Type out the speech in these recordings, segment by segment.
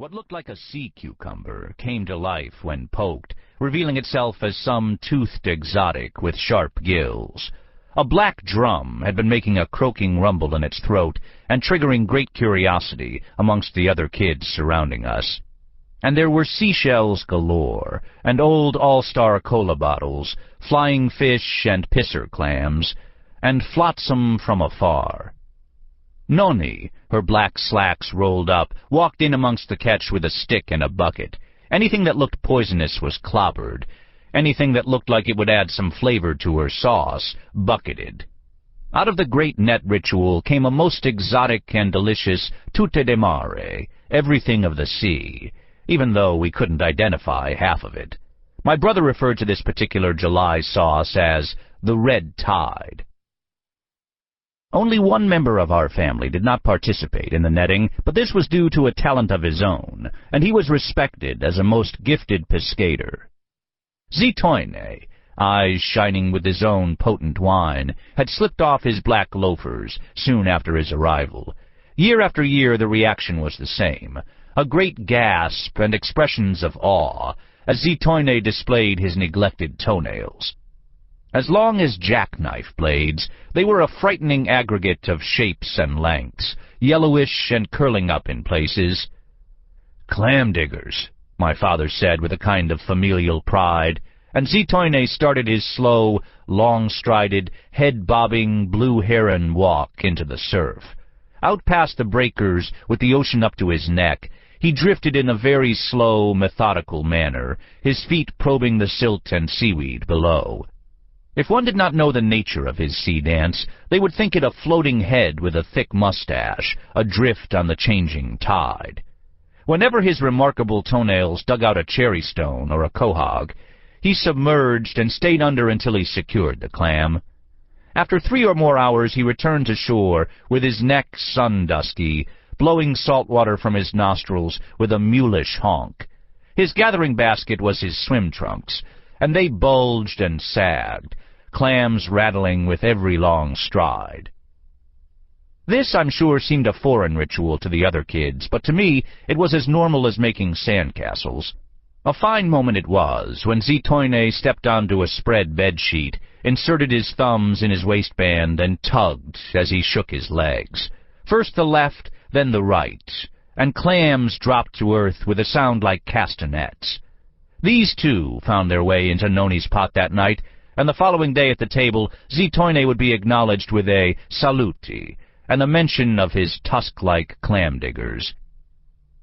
What looked like a sea cucumber came to life when poked, revealing itself as some toothed exotic with sharp gills. A black drum had been making a croaking rumble in its throat and triggering great curiosity amongst the other kids surrounding us. And there were seashells galore, and old all-star cola bottles, flying fish and pisser clams, and flotsam from afar. Noni, her black slacks rolled up, walked in amongst the catch with a stick and a bucket. Anything that looked poisonous was clobbered. Anything that looked like it would add some flavor to her sauce, bucketed. Out of the great net ritual came a most exotic and delicious tutte de mare, everything of the sea, even though we couldn't identify half of it. My brother referred to this particular July sauce as the red tide. Only one member of our family did not participate in the netting, but this was due to a talent of his own, and he was respected as a most gifted pescator. Zitoine, eyes shining with his own potent wine, had slipped off his black loafers soon after his arrival. Year after year the reaction was the same, a great gasp and expressions of awe, as Zitoine displayed his neglected toenails. As long as jackknife blades, they were a frightening aggregate of shapes and lengths, yellowish and curling up in places. "Clam diggers," my father said with a kind of familial pride, and Zitoine started his slow, long-strided, head-bobbing, blue heron walk into the surf. Out past the breakers, with the ocean up to his neck, he drifted in a very slow, methodical manner, his feet probing the silt and seaweed below. If one did not know the nature of his sea dance, they would think it a floating head with a thick mustache, adrift on the changing tide. Whenever his remarkable toenails dug out a cherry stone or a quahog, he submerged and stayed under until he secured the clam. After 3 or more hours he returned to shore, with his neck sun-dusky, blowing salt water from his nostrils with a mulish honk. His gathering basket was his swim trunks, and they bulged and sagged, clams rattling with every long stride. This, I'm sure, seemed a foreign ritual to the other kids, but to me it was as normal as making sandcastles. A fine moment it was when Zitoine stepped onto a spread bedsheet, inserted his thumbs in his waistband, and tugged as he shook his legs. First the left, then the right, and clams dropped to earth with a sound like castanets. These, too, found their way into Noni's pot that night, and the following day at the table, Zitoine would be acknowledged with a saluti, and the mention of his tusk-like clam-diggers.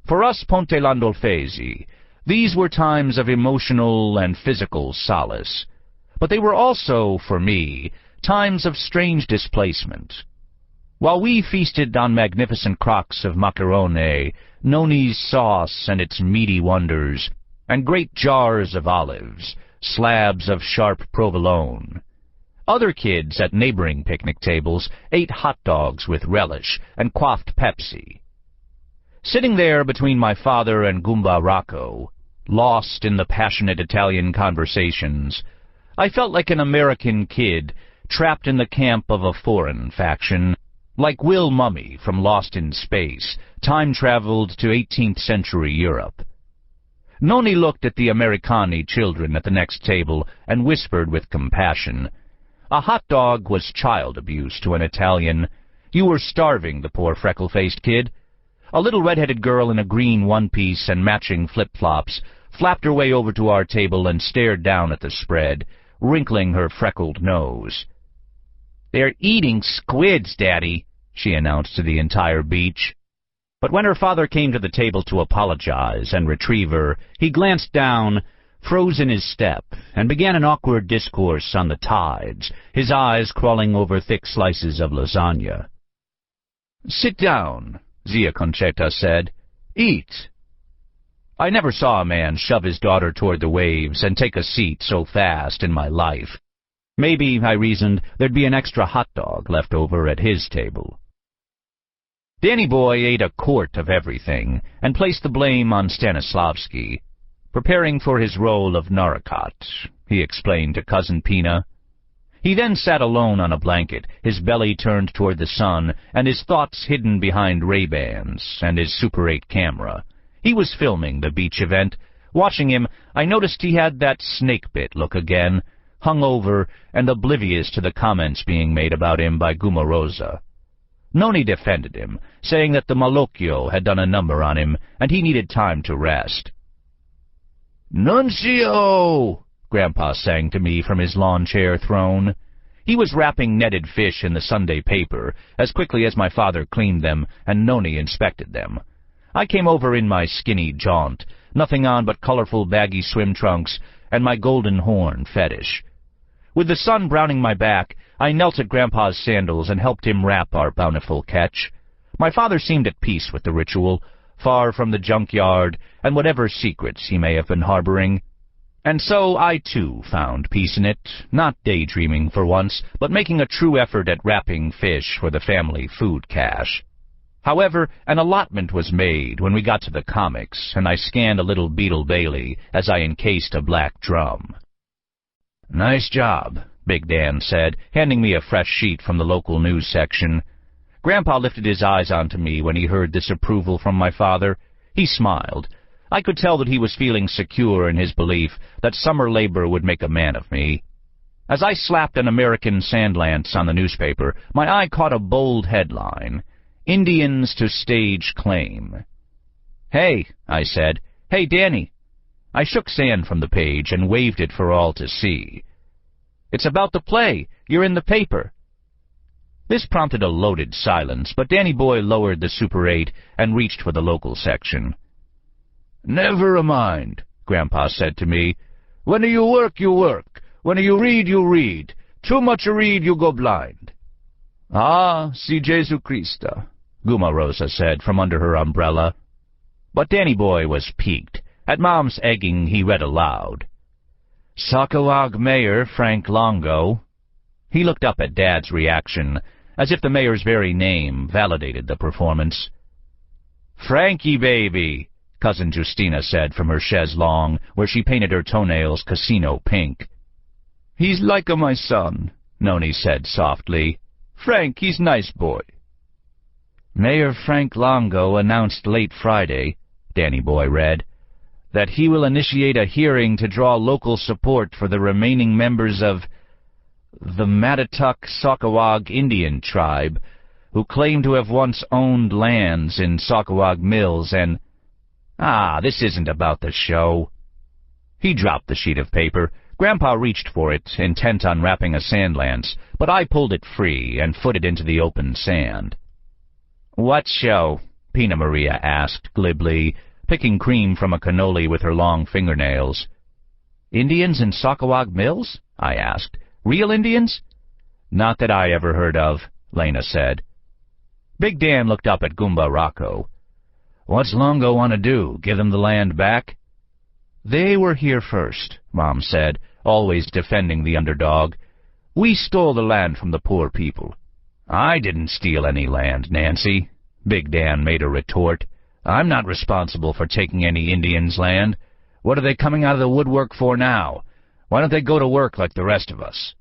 For us Ponte Landolfesi, these were times of emotional and physical solace, but they were also, for me, times of strange displacement. While we feasted on magnificent crocks of macarone, Noni's sauce and its meaty wonders, and great jars of olives, slabs of sharp provolone, other kids at neighboring picnic tables ate hot dogs with relish and quaffed Pepsi. Sitting there between my father and Goomba Rocco, lost in the passionate Italian conversations, I felt like an American kid trapped in the camp of a foreign faction, like Will Mummy from Lost in Space, time-traveled to 18th century Europe. Noni looked at the Americani children at the next table and whispered with compassion. A hot dog was child abuse to an Italian. You were starving the poor freckle-faced kid. A little red-headed girl in a green one-piece and matching flip-flops flapped her way over to our table and stared down at the spread, wrinkling her freckled nose. "They're eating squids, Daddy," she announced to the entire beach. But when her father came to the table to apologize and retrieve her, he glanced down, froze in his step, and began an awkward discourse on the tides, his eyes crawling over thick slices of lasagna. "Sit down," Zia Concetta said. "Eat." I never saw a man shove his daughter toward the waves and take a seat so fast in my life. Maybe, I reasoned, there'd be an extra hot dog left over at his table. Danny Boy ate a quart of everything and placed the blame on Stanislavski. Preparing for his role of Narrator, he explained to Cousin Pina. He then sat alone on a blanket, his belly turned toward the sun, and his thoughts hidden behind Ray-Bans and his Super 8 camera. He was filming the beach event. Watching him, I noticed he had that snake-bit look again, hung over and oblivious to the comments being made about him by Gumarosa. Noni defended him, saying that the Malocchio had done a number on him, and he needed time to rest. "Nunzio!" Grandpa sang to me from his lawn-chair throne. He was wrapping netted fish in the Sunday paper as quickly as my father cleaned them and Noni inspected them. I came over in my skinny jaunt, nothing on but colorful baggy swim trunks and my golden horn fetish. With the sun browning my back, I knelt at Grandpa's sandals and helped him wrap our bountiful catch. My father seemed at peace with the ritual, far from the junkyard and whatever secrets he may have been harboring. And so I, too, found peace in it, not daydreaming for once, but making a true effort at wrapping fish for the family food cache. However, an allotment was made when we got to the comics, and I scanned a little Beetle Bailey as I encased a black drum. "Nice job," Big Dan said, handing me a fresh sheet from the local news section. Grandpa lifted his eyes onto me when he heard this approval from my father. He smiled. I could tell that he was feeling secure in his belief that summer labor would make a man of me. As I slapped an American Sandlance on the newspaper, my eye caught a bold headline, "Indians to Stage Claim." "Hey," I said. "Hey, Danny." I shook sand from the page and waved it for all to see. "It's about the play. You're in the paper." This prompted a loaded silence, but Danny Boy lowered the Super 8 and reached for the local section. "Never mind," Grandpa said to me. "When you work, you work. When you read. Too much read, you go blind." "Ah, si Jesu Christa," Gumarosa said from under her umbrella. But Danny Boy was piqued. At Mom's egging, he read aloud. "Sockawag Mayor Frank Longo." He looked up at Dad's reaction, as if the mayor's very name validated the performance. "Frankie, baby," Cousin Justina said from her chaise longue, where she painted her toenails casino pink. "He's like my son," Noni said softly. "Frank, he's nice boy." "Mayor Frank Longo announced late Friday," Danny Boy read, "that he will initiate a hearing to draw local support for the remaining members of the Mattatuck-Sockawag Indian tribe, who claim to have once owned lands in Sockawag Mills and— this isn't about the show." He dropped the sheet of paper. Grandpa reached for it, intent on wrapping a sandlance, but I pulled it free and footed into the open sand. "What show?" Pina Maria asked glibly, picking cream from a cannoli with her long fingernails. "Indians in Sockawag Mills?" I asked. "Real Indians?" "Not that I ever heard of," Lena said. Big Dan looked up at Goomba Rocco. "What's Longo want to do, give them the land back?" "They were here first," Mom said, always defending the underdog. "We stole the land from the poor people." "I didn't steal any land, Nancy," Big Dan made a retort. "I'm not responsible for taking any Indians' land. What are they coming out of the woodwork for now? Why don't they go to work like the rest of us?"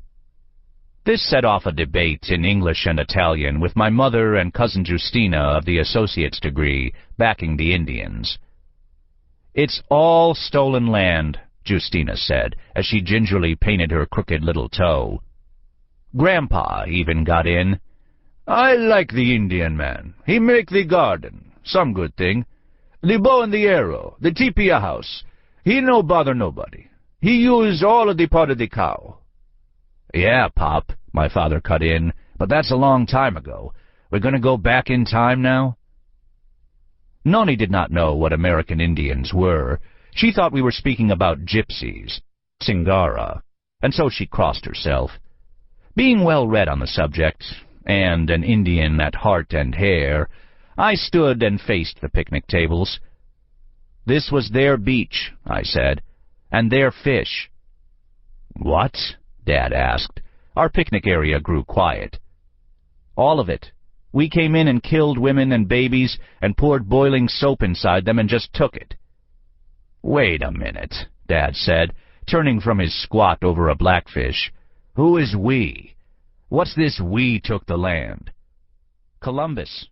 This set off a debate in English and Italian with my mother and Cousin Justina of the associate's degree backing the Indians. "It's all stolen land," Justina said, as she gingerly painted her crooked little toe. Grandpa even got in. "I like the Indian man. He make the garden. Some good thing. The bow and the arrow, the tipia house. He no bother nobody. He use all of the part of the cow." "Yeah, Pop," my father cut in, "but that's a long time ago. We're going to go back in time now?" Noni did not know what American Indians were. She thought we were speaking about gypsies, Singara, and so she crossed herself. Being well read on the subject, and an Indian at heart and hair, I stood and faced the picnic tables. "This was their beach," I said, "and their fish." "What?" Dad asked. Our picnic area grew quiet. "All of it. We came in and killed women and babies and poured boiling soap inside them and just took it." "Wait a minute," Dad said, turning from his squat over a blackfish. "Who is we? What's this we took the land?" "Columbus,"